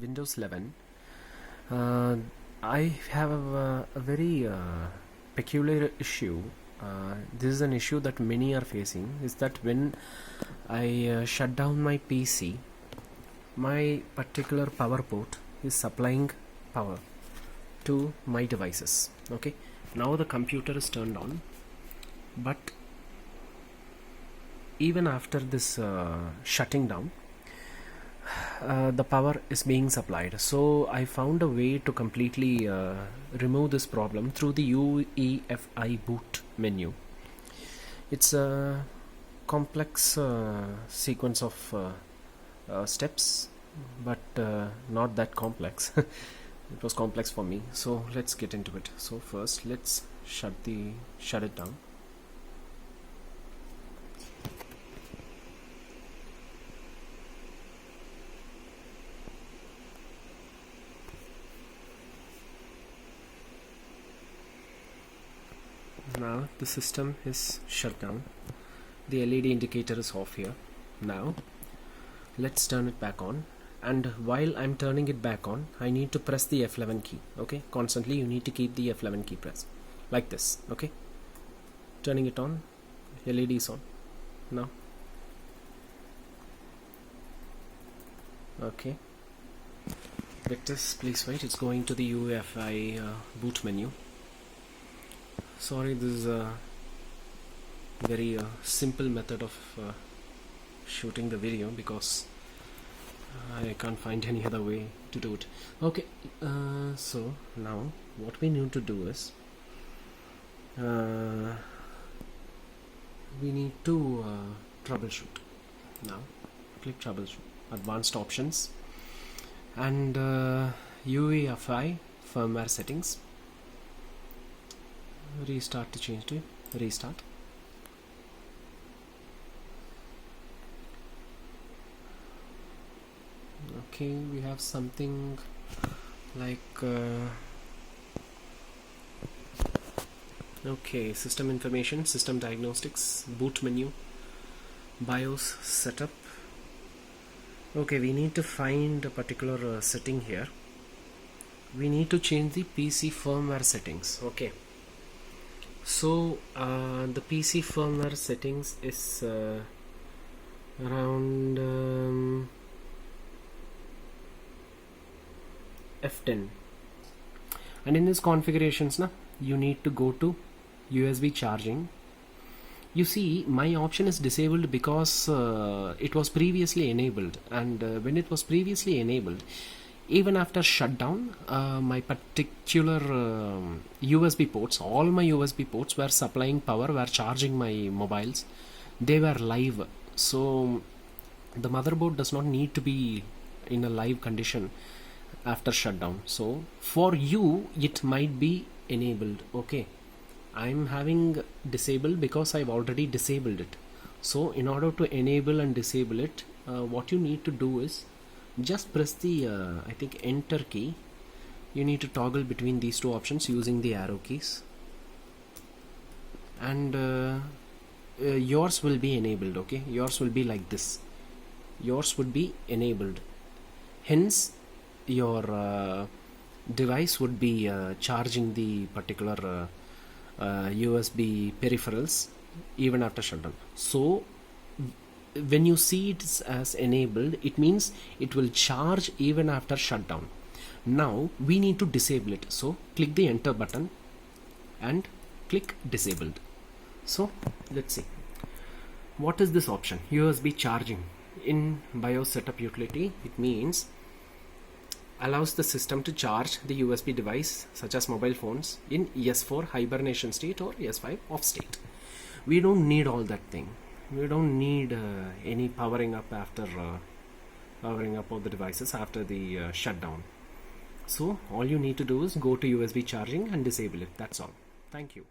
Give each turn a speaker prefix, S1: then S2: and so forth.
S1: Windows 11. I have a very peculiar issue. This is an issue that many are facing, is that when I shut down my PC, my particular power port is supplying power to my devices. Okay, now the computer is turned on, but even after this shutting down, the power is being supplied. So I found a way to completely remove this problem through the Uefi boot menu. It's a complex sequence of steps, but not that complex. It was complex for me, so let's get into it. So first let's shut it down. Now the system is shut down. The LED indicator is off here. Now let's turn it back on, and while I'm turning it back on, I need to press the F11 key. Okay, constantly you need to keep the F11 key pressed like this. Okay, turning it on, LED is on now. Okay, Victus, please wait, it's going to the Uefi boot menu. Sorry, this is a very simple method of shooting the video because I can't find any other way to do it. Okay, so now what we need to do is we need to troubleshoot. Now click troubleshoot, advanced options, and Uefi firmware settings. Restart to change to restart. Okay, we have something like okay, system information, system diagnostics, boot menu, BIOS setup. Okay, we need to find a particular setting here. We need to change the PC firmware settings. Okay, so the PC firmware settings is around F10, and in this configurations now you need to go to USB charging. You see, my option is disabled because it was previously enabled, and when it was previously enabled, even after shutdown, my particular USB ports, all my USB ports were supplying power, were charging my mobiles, they were live. So the motherboard does not need to be in a live condition after shutdown. So for you it might be enabled. Okay, I'm having disabled because I've already disabled it. So in order to enable and disable it, what you need to do is just press the I think enter key. You need to toggle between these two options using the arrow keys, and yours will be enabled. Okay, yours will be like this. Yours would be enabled, hence your device would be charging the particular USB peripherals even after shutdown. So when you see it as enabled, it means it will charge even after shutdown. Now we need to disable it, so click the enter button and click disabled. So let's see, what is this option? USB charging. In BIOS setup utility, it means allows the system to charge the USB device such as mobile phones in S4 hibernation state or S5 off state. We don't need all that thing. We don't need any powering up after powering up of the devices after the shutdown. So all you need to do is go to USB charging and disable it. That's all. Thank you.